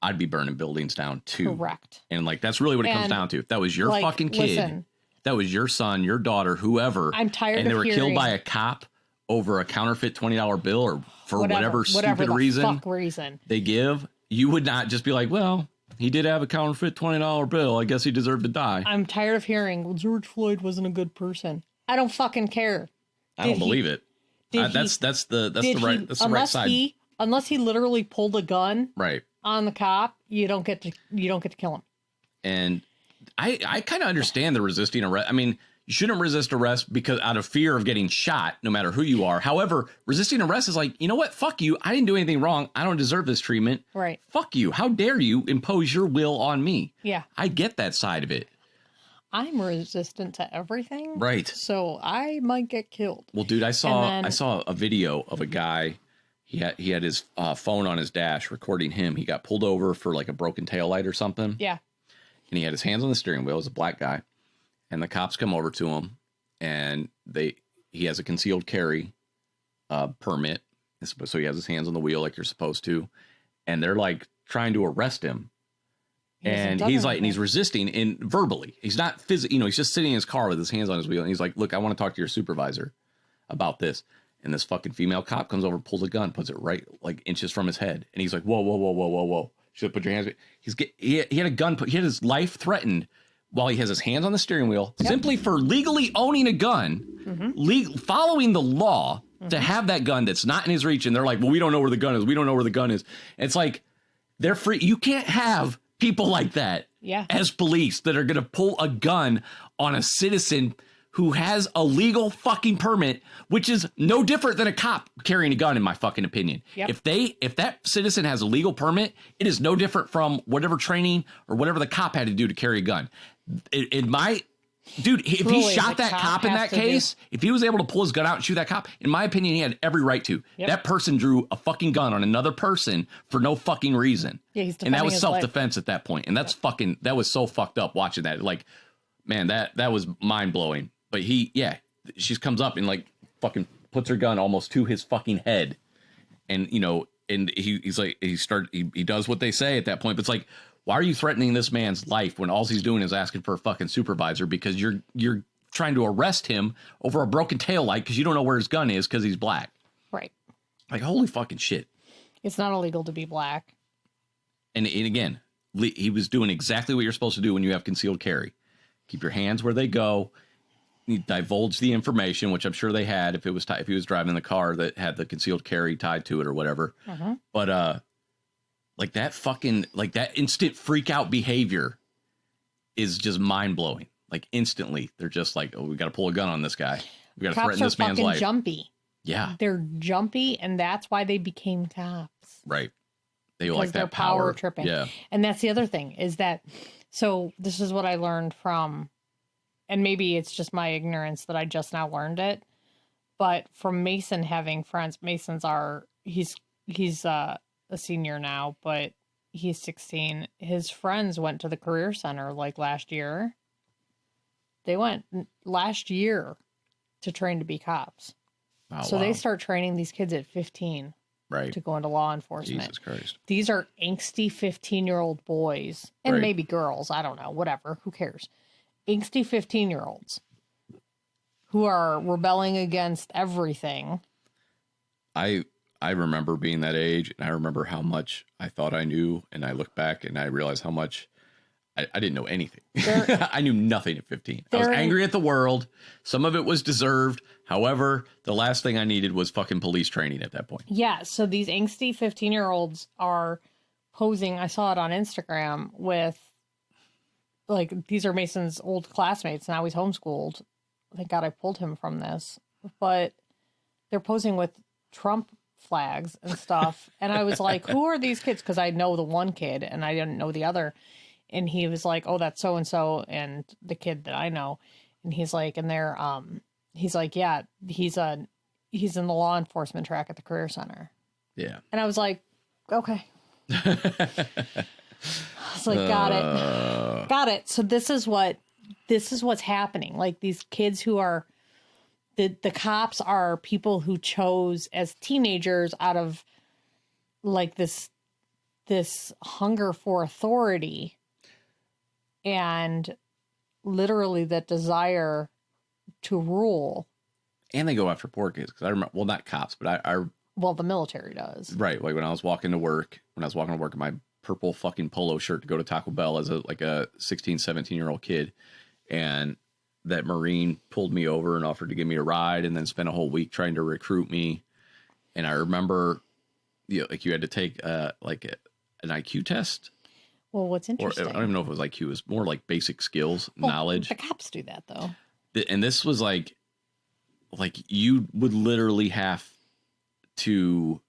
I'd be burning buildings down too. Correct. And like, that's really what it comes down to. If that was your fucking kid, that was your son, your daughter, whoever. I'm tired and they were killed by a cop over a counterfeit $20 bill or for whatever stupid reason they give, you would not just be like, well, he did have a counterfeit $20 bill. I guess he deserved to die. I'm tired of hearing, well, George Floyd wasn't a good person. I don't fucking care. I don't believe it. That's the right side. Unless he literally pulled a gun on the cop, you don't get to kill him. And I kind of understand the resisting arrest. I mean, you shouldn't resist arrest because out of fear of getting shot, no matter who you are. However, resisting arrest is like, you know what? Fuck you. I didn't do anything wrong. I don't deserve this treatment. Right. Fuck you. How dare you impose your will on me? Yeah. I get that side of it. I'm resistant to everything. Right. So I might get killed. Well, dude, I saw a video of a guy. He had his phone on his dash recording him. He got pulled over for like a broken taillight or something. Yeah. And he had his hands on the steering wheel. It was a black guy. And the cops come over to him, and he has a concealed carry permit. So he has his hands on the wheel like you're supposed to. And they're like trying to arrest him. And he's resisting verbally. He's not physically, he's just sitting in his car with his hands on his wheel. And he's like, look, I want to talk to your supervisor about this. And this fucking female cop comes over, pulls a gun, puts it right like inches from his head. And he's like, whoa, whoa, whoa, whoa, whoa, whoa. Should put your hands. He had a gun. He had his life threatened while he has his hands on the steering wheel, simply for legally owning a gun, following the law to have that gun that's not in his reach. And they're like, well, we don't know where the gun is. We don't know where the gun is. And it's like, they're free. You can't have people like that as police that are going to pull a gun on a citizen who has a legal fucking permit, which is no different than a cop carrying a gun, in my fucking opinion. Yep. If that citizen has a legal permit, it is no different from whatever training or whatever the cop had to do to carry a gun. Dude, if he shot that cop in that case, if he was able to pull his gun out and shoot that cop, in my opinion, he had every right to. Yep. That person drew a fucking gun on another person for no fucking reason. Yeah, and that was self-defense at that point. And that's that was so fucked up watching that. Like, man, that was mind-blowing. But she comes up and like fucking puts her gun almost to his fucking head. And, and he's like, he does what they say at that point. But it's like, why are you threatening this man's life when all he's doing is asking for a fucking supervisor because you're trying to arrest him over a broken taillight because you don't know where his gun is because he's black. Right. Like, holy fucking shit. It's not illegal to be black. And again, he was doing exactly what you're supposed to do when you have concealed carry. Keep your hands where they go. You divulge the information, which I'm sure they had if he was driving the car that had the concealed carry tied to it or whatever. But like that instant freak out behavior is just mind blowing. Like instantly, they're just like, oh, we got to pull a gun on this guy. We got to threaten this man's life. Jumpy. Yeah, they're jumpy, and that's why they became cops. Right. They like that power tripping. Yeah, and that's the other thing is that. So this is what I learned from. And maybe it's just my ignorance that I just now learned it. But from Mason having friends, he's a senior now, but he's 16. His friends went to the career center like last year. They went last year to train to be cops. Oh, so they start training these kids at 15 to go into law enforcement. Jesus Christ. These are angsty 15-year-old boys and maybe girls. I don't know, whatever. Who cares? Angsty 15-year-olds who are rebelling against everything. I remember being that age, and I remember how much I thought I knew, and I look back and I realized how much I didn't know anything. I knew nothing at 15. I was angry at the world. Some of it was deserved. However, the last thing I needed was fucking police training at that point. Yeah, so these angsty 15-year-olds are posing, I saw it on Instagram, with like, these are Mason's old classmates. Now he's homeschooled. Thank God I pulled him from this. But they're posing with Trump flags and stuff. And I was like, who are these kids? Because I know the one kid and I didn't know the other. And he was like, oh, that's so-and-so and the kid that I know. And he's like, and they're, he's like, yeah, he's in the law enforcement track at the career center. Yeah. And I was like, okay. I was like, got it. So this is what's happening. Like these kids who are, the cops are people who chose as teenagers out of like this hunger for authority and literally that desire to rule. And they go after poor kids because I remember, well, not cops, but well, the military does. Right. Like when I was walking to work in my purple fucking polo shirt to go to Taco Bell as a 16, 17-year-old kid. And that Marine pulled me over and offered to give me a ride and then spent a whole week trying to recruit me. And I remember, like you had to take an IQ test. Well, what's interesting? Or, I don't even know if it was IQ. It was more like basic skills, knowledge. The cops do that though. And this was like you would literally have to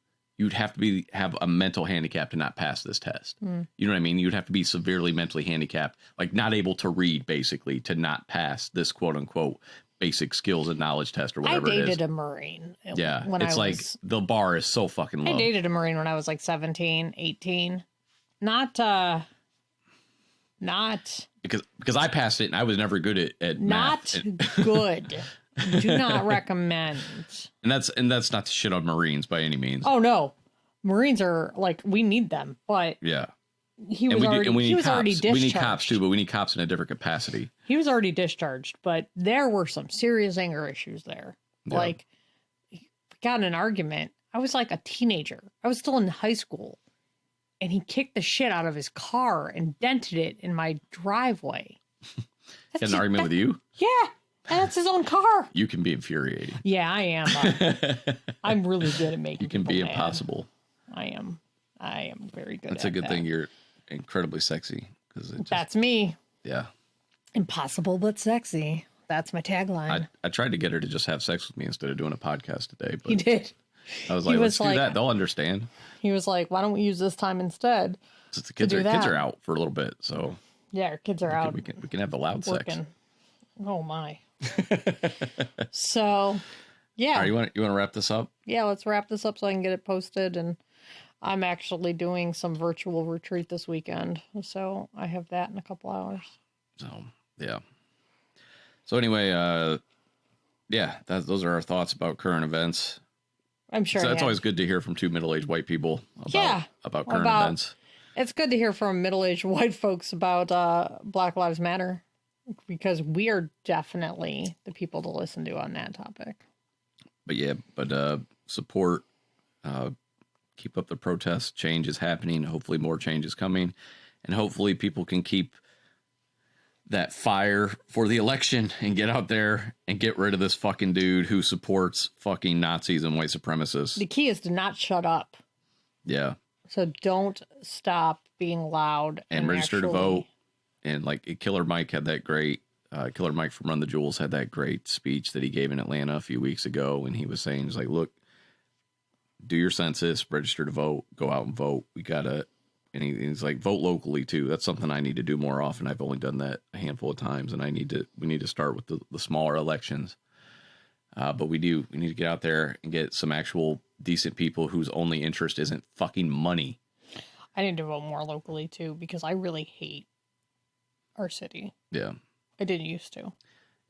have a mental handicap to not pass this test. You know what I mean? You'd have to be severely mentally handicapped, like not able to read basically to not pass this quote unquote basic skills and knowledge test or I whatever it is. dated a Marine. Yeah, when it's I like was, the bar is so fucking low. I dated a Marine when I was like 17, 18. Not because I passed it and I was never good at math. Good. Do not recommend. And that's not to shit on Marines by any means. Oh no, Marines are like, we need them, but Yeah. he was already discharged. We need cops too, but we need cops in a different capacity. He was already discharged, but there were some serious anger issues there. Yeah. Like, we got in an argument. I was like a teenager. I was still in high school. And he kicked the shit out of his car and dented it in my driveway. He had an argument with you? Yeah. And that's his own car. You can be infuriating. Yeah, I am. I'm really good at making You can people be mad. impossible. I am very good That's at a good that. thing you're incredibly sexy. That's me. Yeah. Impossible but sexy. That's my tagline. I tried to get her to just have sex with me instead of doing a podcast today. But He did. I was like, He let's was do like- that. They'll understand. He was like, why don't we use this time instead? Since the kids do are that. out for a little bit, so Yeah, our kids are out we can have the loud working. sex. Oh my. So, yeah. All right, you want to wrap this up? Yeah, let's wrap this up so I can get it posted. And I'm actually doing some virtual retreat this weekend. So I have that in a couple hours. So yeah. So anyway, yeah, those are our thoughts about current events. I'm sure. So that's always good to hear from two middle-aged white people about current events. It's good to hear from middle-aged white folks about Black Lives Matter, because we are definitely the people to listen to on that topic. But support, keep up the protests. Change is happening. Hopefully more change is coming. And hopefully people can keep that fire for the election and get out there and get rid of this fucking dude who supports fucking Nazis and white supremacists. The key is to not shut up. Yeah. So don't stop being loud. And register to vote. And like Killer Mike had that great, Killer Mike from Run the Jewels had that great speech that he gave in Atlanta a few weeks ago. And he was saying, he's like, look, do your census, register to vote, go out and vote. We got to, and he's like, vote locally too. That's something I need to do more often. I've only done that a handful of times, and we need to start with the smaller elections. But we need to get out there and get some actual decent people whose only interest isn't fucking money. I need to vote more locally too, because I really hate our city. Yeah. I didn't used to.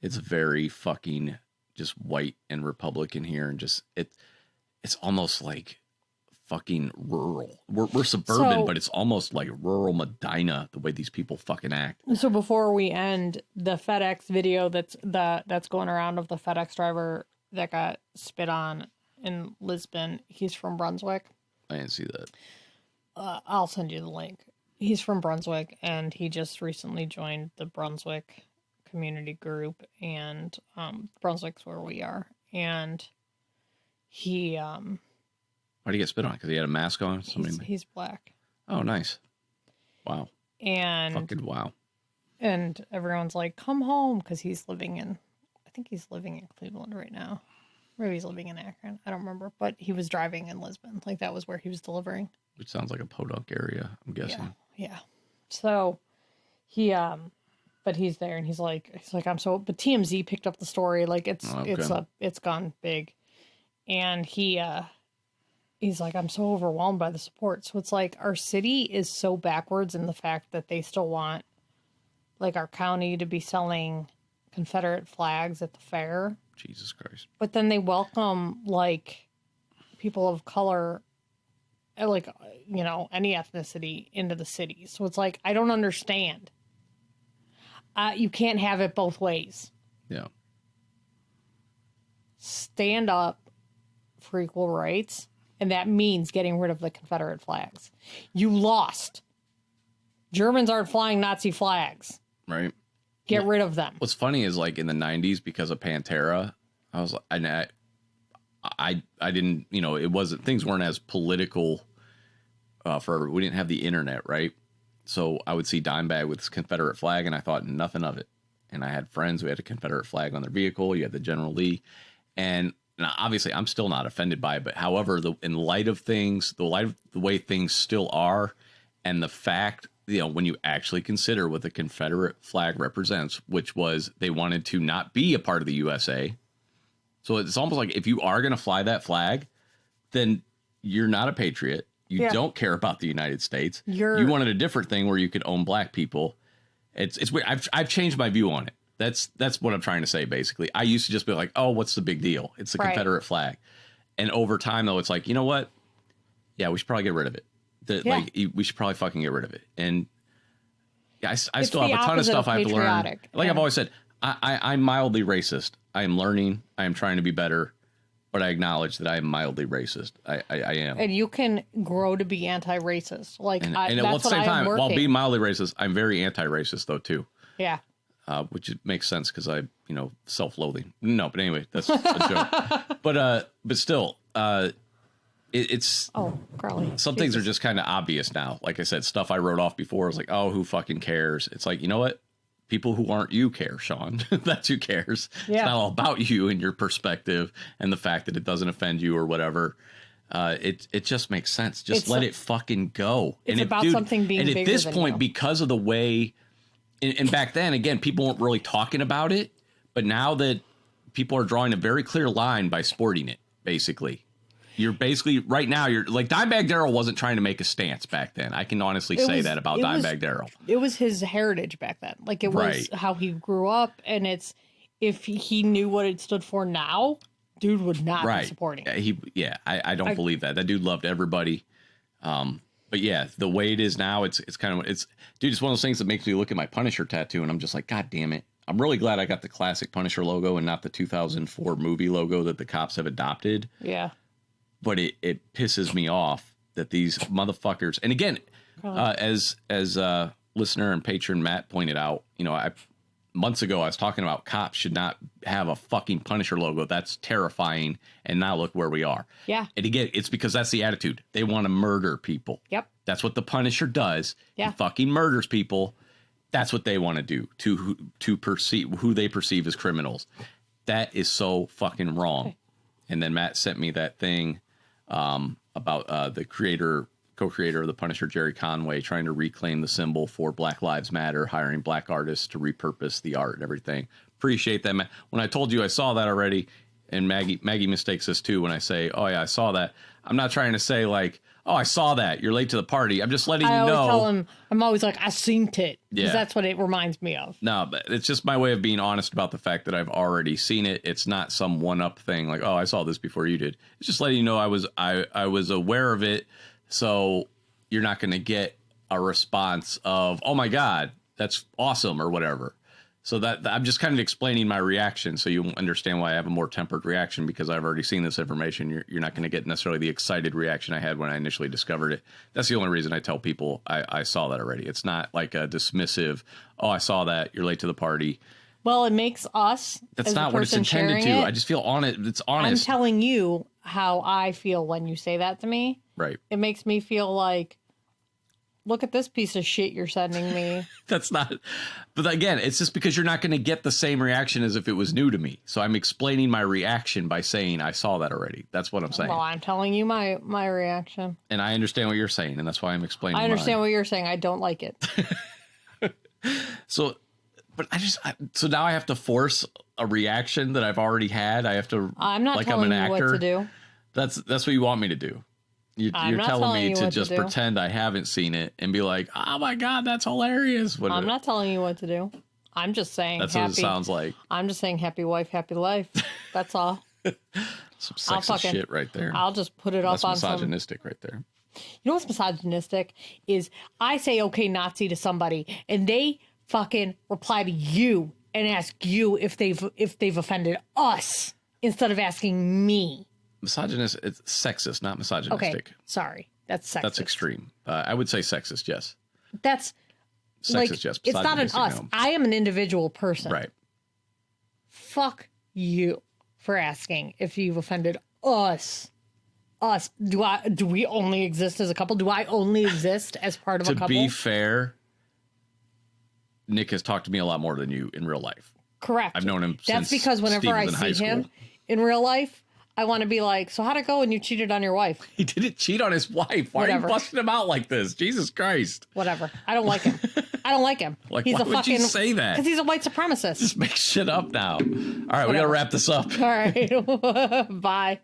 It's very fucking just white and Republican here, and just it's almost like fucking rural. We're suburban, but it's almost like rural Medina, the way these people fucking act. So before we end, the FedEx video that's going around of the FedEx driver that got spit on in Lisbon, he's from Brunswick. I didn't see that. I'll send you the link. He's from Brunswick, and he just recently joined the Brunswick community group, and Brunswick's where we are. And he Why'd he get spit on? Because he had a mask on? he's black. Oh, nice. Wow. And fucking wow. And everyone's like, come home, because I think he's living in Cleveland right now. Maybe he's living in Akron. I don't remember. But he was driving in Lisbon. Like, that was where he was delivering. Which sounds like a podunk area, I'm guessing. Yeah. So he but he's there, and he's like but TMZ picked up the story. Like, it's gone big. And he's like, I'm so overwhelmed by the support. So it's like, our city is so backwards in the fact that they still want, like, our county to be selling Confederate flags at the fair. Jesus Christ. But then they welcome, like, people of color, like, you know, any ethnicity into the city. So it's like, I don't understand. You can't have it both ways. Yeah. Stand up for equal rights. And that means getting rid of the Confederate flags. You lost. Germans aren't flying Nazi flags. Right. Get rid of them. What's funny is, like, in the 90s, because of Pantera, I was like, I didn't, you know, things weren't as political we didn't have the internet, right? So I would see Dimebag with his Confederate flag, and I thought nothing of it. And I had friends who had a Confederate flag on their vehicle. You had the General Lee. And now, obviously, I'm still not offended by it. But however, in light of things, the way things still are, and the fact when you actually consider what the Confederate flag represents, which was they wanted to not be a part of the USA. So it's almost like if you are going to fly that flag, then you're not a patriot. You don't care about the United States. You wanted a different thing where you could own black people. It's weird. I've changed my view on it. That's what I'm trying to say, basically. I used to just be like, oh, what's the big deal? It's the Confederate flag. And over time, though, it's like, you know what? Yeah, we should probably get rid of it. Like, we should probably fucking get rid of it. And I still have a ton of stuff I have to learn. Like I've always said, I'm mildly racist. I am learning. I am trying to be better. But I acknowledge that I am mildly racist. I am. And you can grow to be anti-racist. Like, and at the same time, while being mildly racist, I'm very anti-racist, though, too. Yeah. Which makes sense because I, self-loathing. No, but anyway, that's a joke. But still, it's some things are just kind of obvious now. Like I said, stuff I wrote off before was like, oh, who fucking cares? It's like, you know what? People who aren't you care, Shawn. That's who cares. Yeah. It's not all about you and your perspective and the fact that it doesn't offend you or whatever. It just makes sense. Just let it fucking go. It's about something being bigger than you. And at this point, because of the way... And back then, again, people weren't really talking about it. But now that people are drawing a very clear line by sporting it, basically. You're basically, right now, you're like Dimebag Darrell wasn't trying to make a stance back then. I can honestly say that about Dimebag Darrell. It was his heritage back then. Like, it was how he grew up. And if he knew what it stood for now, dude would not be supporting it. I don't believe that. That dude loved everybody. But yeah, the way it is now, it's kind of, dude, it's one of those things that makes me look at my Punisher tattoo and I'm just like, God damn it. I'm really glad I got the classic Punisher logo and not the 2004 movie logo that the cops have adopted. Yeah. But it pisses me off that these motherfuckers, and again, as listener and patron Matt pointed out, months ago, I was talking about cops should not have a fucking Punisher logo. That's terrifying. And now look where we are. Yeah. And again, it's because that's the attitude. They want to murder people. Yep. That's what the Punisher does. Yeah. He fucking murders people. That's what they want to do to perceive who they perceive as criminals. That is so fucking wrong. Okay. And then Matt sent me that thing about the co-creator of the Punisher, Jerry Conway, trying to reclaim the symbol for Black Lives Matter, hiring black artists to repurpose the art and everything. Appreciate that, man. When I told you I saw that already, and Maggie mistakes this too when I say, oh yeah, I saw that. I'm not trying to say like, oh, I saw that. You're late to the party. I'm just letting you know. I always tell him, I'm always like, I seen it. Because that's what it reminds me of. No, but it's just my way of being honest about the fact that I've already seen it. It's not some one-up thing like, oh, I saw this before you did. It's just letting you know I was aware of it. So you're not going to get a response of, oh, my God, that's awesome or whatever. So that I'm just kind of explaining my reaction so you understand why I have a more tempered reaction because I've already seen this information. You're not going to get necessarily the excited reaction I had when I initially discovered it. That's the only reason I tell people I saw that already. It's not like a dismissive, oh, I saw that. You're late to the party. Well, it makes us. That's not what it's intended to. I just feel on it. It's honest. I'm telling you how I feel when you say that to me. Right. It makes me feel like, look at this piece of shit you're sending me. That's not. But again, it's just because you're not going to get the same reaction as if it was new to me. So I'm explaining my reaction by saying I saw that already. That's what I'm saying. Well, I'm telling you my reaction. And I understand what you're saying. And that's why I'm explaining. I understand what you're saying. I don't like it. So now I have to force a reaction that I've already had. I have to. I'm not telling you what to do. That's what you want me to do. You're telling me to just pretend I haven't seen it and be like, oh my God, that's hilarious. I'm not telling you what to do. I'm just saying that's what it sounds like. I'm just saying happy wife, happy life. That's all. Some sexist shit right there. I'll just put it up on misogynistic right there. You know what's misogynistic is I say okay Nazi to somebody and they fucking reply to you and ask you if they've offended us instead of asking me. Misogynist, it's sexist, not misogynistic. Okay, sorry. That's sexist. That's extreme. I would say sexist, yes. That's sexist, like, yes. It's not an us. No. I am an individual person. Right. Fuck you for asking if you've offended us. Us. Do we only exist as a couple? Do I only exist as part of a couple? To be fair, Nick has talked to me a lot more than you in real life. Correct. I've known him That's since because whenever I see him in real life, I want to be like, so how'd it go when you cheated on your wife? He didn't cheat on his wife. Why Whatever. are you busting him out like this? Jesus Christ. Whatever. I don't like him. I don't like him. Like, he's why would you say that? Because he's a white supremacist. Just make shit up now. All right, we got to wrap this up. All right. Bye.